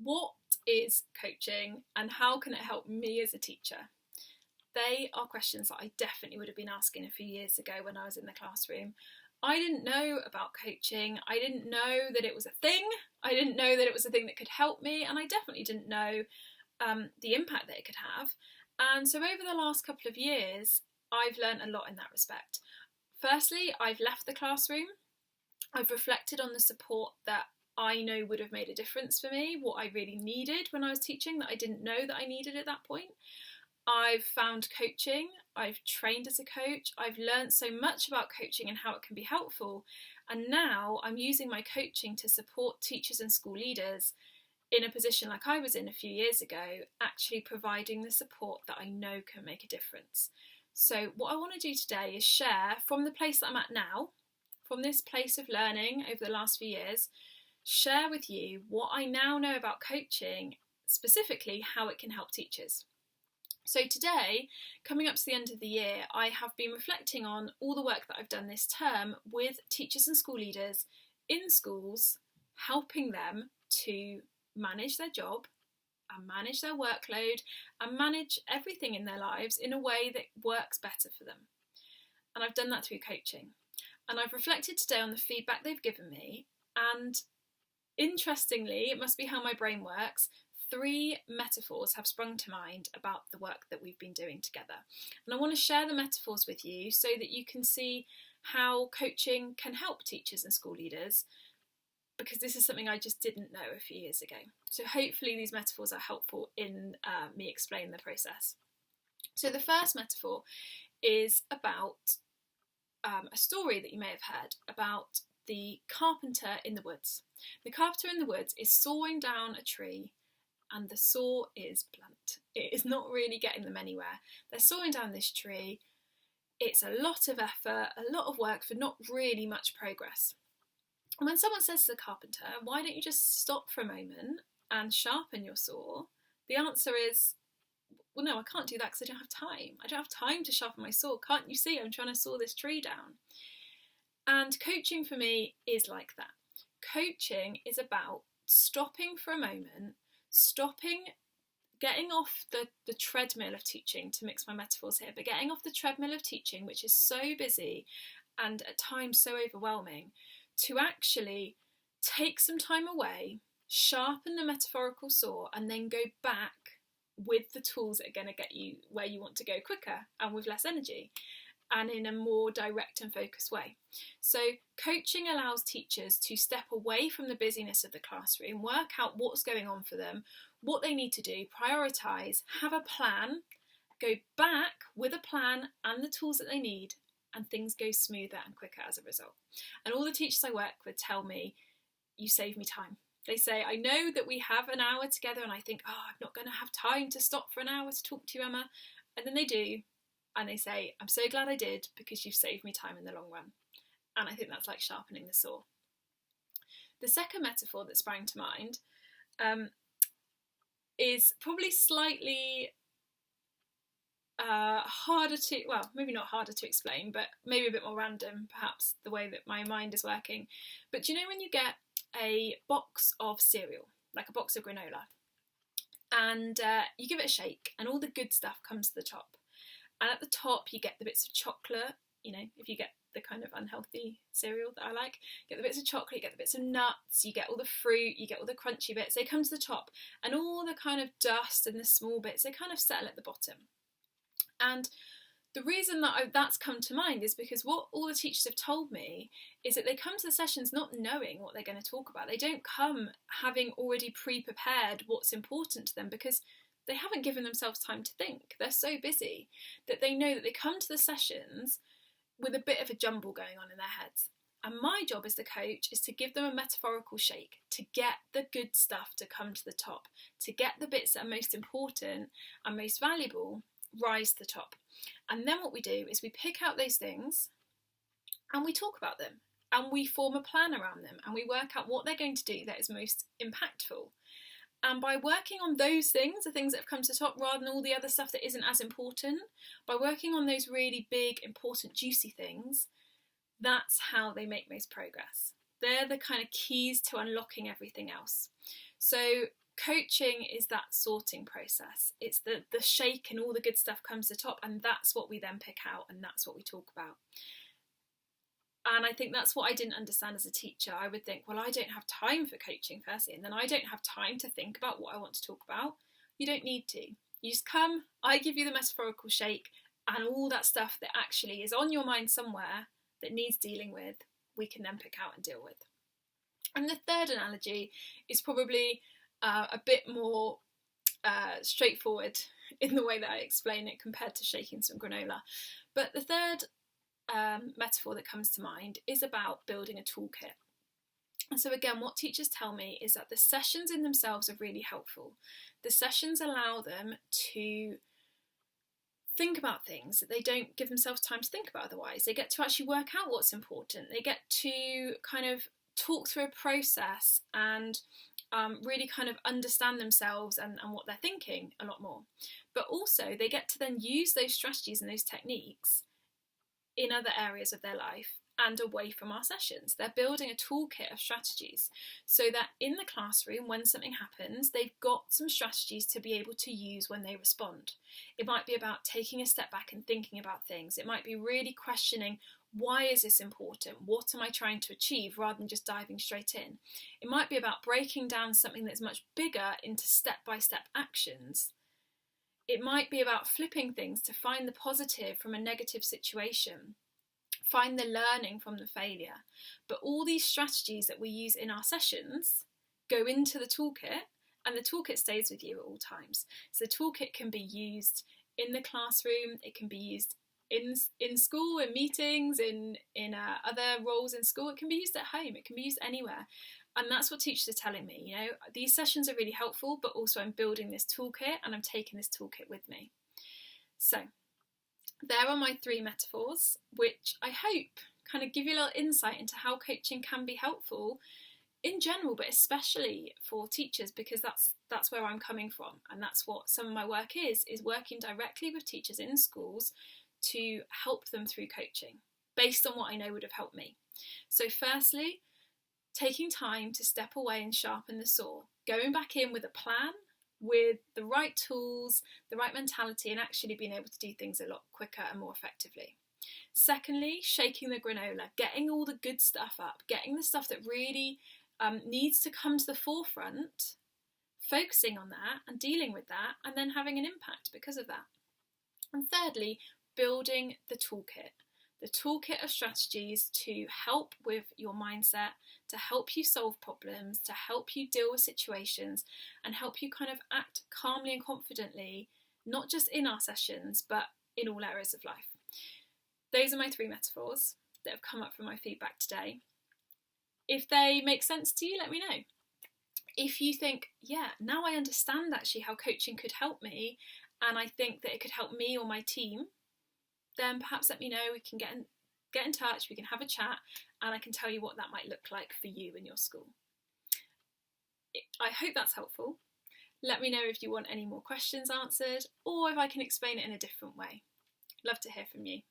What is coaching and how can it help me as a teacher? They are questions that I definitely would have been asking a few years ago when I was in the classroom. I didn't know about coaching. I didn't know that it was a thing. I didn't know that it was a thing that could help me, and I definitely didn't know the impact that it could have. And so over the last couple of years, I've learned a lot in that respect. Firstly, I've left the classroom. I've reflected on the support that I know would have made a difference for me, what I really needed when I was teaching that I didn't know that I needed at that point. I've found coaching, I've trained as a coach, I've learned so much about coaching and how it can be helpful, and now I'm using my coaching to support teachers and school leaders in a position like I was in a few years ago, actually providing the support that I know can make a difference. So what I want to do today is share from the place that I'm at now, from this place of learning over the last few years, share with you what I now know about coaching, specifically how it can help teachers. So today, coming up to the end of the year, I have been reflecting on all the work that I've done this term with teachers and school leaders in schools, helping them to manage their job and manage their workload and manage everything in their lives in a way that works better for them. And I've done that through coaching. And I've reflected today on the feedback they've given me, and interestingly, it must be how my brain works, 3 metaphors have sprung to mind about the work that we've been doing together. And I want to share the metaphors with you so that you can see how coaching can help teachers and school leaders, because this is something I just didn't know a few years ago. So hopefully these metaphors are helpful in me explaining the process. So the first metaphor is about a story that you may have heard about the carpenter in the woods. The carpenter in the woods is sawing down a tree, and the saw is blunt. It is not really getting them anywhere. They're sawing down this tree. It's a lot of effort, a lot of work for not really much progress. And when someone says to the carpenter, why don't you just stop for a moment and sharpen your saw? The answer is, well, no, I can't do that because I don't have time. I don't have time to sharpen my saw. Can't you see I'm trying to saw this tree down? And coaching for me is like that. Coaching is about stopping for a moment, getting off the treadmill of teaching, to mix my metaphors here, but getting off the treadmill of teaching, which is so busy and at times so overwhelming, to actually take some time away, sharpen the metaphorical saw, and then go back with the tools that are going to get you where you want to go quicker and with less energy and in a more direct and focused way. So coaching allows teachers to step away from the busyness of the classroom, work out what's going on for them, what they need to do, prioritise, have a plan, go back with a plan and the tools that they need, and things go smoother and quicker as a result. And all the teachers I work with tell me, you save me time. They say, I know that we have an hour together and I think, I'm not going to have time to stop for an hour to talk to you, Emma. And then they do. And they say, I'm so glad I did because you've saved me time in the long run. And I think that's like sharpening the saw. The second metaphor that sprang to mind is probably slightly harder to, well, maybe not harder to explain, but maybe a bit more random, perhaps, the way that my mind is working. But do you know when you get a box of cereal, like a box of granola, and you give it a shake and all the good stuff comes to the top, and at the top you get the bits of chocolate, you know, if you get the kind of unhealthy cereal that I like, you get the bits of chocolate, you get the bits of nuts, you get all the fruit, you get all the crunchy bits, they come to the top, and all the kind of dust and the small bits, they kind of settle at the bottom. And the reason that that's come to mind is because what all the teachers have told me is that they come to the sessions not knowing what they're going to talk about. They don't come having already pre-prepared what's important to them because they haven't given themselves time to think. They're so busy that they know that they come to the sessions with a bit of a jumble going on in their heads. And my job as the coach is to give them a metaphorical shake, to get the good stuff to come to the top, to get the bits that are most important and most valuable rise to the top. And then what we do is we pick out those things and we talk about them and we form a plan around them and we work out what they're going to do that is most impactful. And by working on those things, the things that have come to the top, rather than all the other stuff that isn't as important, by working on those really big, important, juicy things, that's how they make most progress. They're the kind of keys to unlocking everything else. So Coaching is that sorting process. It's the shake and all the good stuff comes to the top, and that's what we then pick out and that's what we talk about. And I think that's what I didn't understand as a teacher. I would think, well, I don't have time for coaching firstly, and then I don't have time to think about what I want to talk about. You don't need to. You just come, I give you the metaphorical shake, and all that stuff that actually is on your mind somewhere that needs dealing with, we can then pick out and deal with. And the third analogy is probably a bit more straightforward in the way that I explain it compared to shaking some granola. But the third metaphor that comes to mind is about building a toolkit. And so again, what teachers tell me is that the sessions in themselves are really helpful. The sessions allow them to think about things that they don't give themselves time to think about otherwise. They get to actually work out what's important. They get to kind of talk through a process and really kind of understand themselves and what they're thinking a lot more. But also they get to then use those strategies and those techniques in other areas of their life and away from our sessions. They're building a toolkit of strategies so that in the classroom, when something happens, they've got some strategies to be able to use when they respond. It might be about taking a step back and thinking about things. It might be really questioning, why is this important? What am I trying to achieve, rather than just diving straight in? It might be about breaking down something that's much bigger into step-by-step actions. It might be about flipping things to find the positive from a negative situation, find the learning from the failure. But all these strategies that we use in our sessions go into the toolkit, and the toolkit stays with you at all times. So the toolkit can be used in the classroom, it can be used in school, in meetings, in other roles in school. It can be used at home, it can be used anywhere. And that's what teachers are telling me, these sessions are really helpful, but also I'm building this toolkit and I'm taking this toolkit with me. So there are my 3 metaphors, which I hope kind of give you a little insight into how coaching can be helpful in general, but especially for teachers, because that's where I'm coming from. And that's what some of my work is working directly with teachers in schools to help them through coaching based on what I know would have helped me. So firstly, taking time to step away and sharpen the saw, going back in with a plan, with the right tools, the right mentality, and actually being able to do things a lot quicker and more effectively. Secondly, shaking the granola, getting all the good stuff up, getting the stuff that really needs to come to the forefront, focusing on that and dealing with that, and then having an impact because of that. And thirdly, building the toolkit of strategies to help with your mindset, to help you solve problems, to help you deal with situations, and help you kind of act calmly and confidently, not just in our sessions, but in all areas of life. Those are my 3 metaphors that have come up from my feedback today. If they make sense to you, let me know. If you think, yeah, now I understand actually how coaching could help me, and I think that it could help me or my team, then perhaps let me know. We can get in touch, we can have a chat, and I can tell you what that might look like for you in your school. I hope that's helpful. Let me know if you want any more questions answered, or if I can explain it in a different way. Love to hear from you.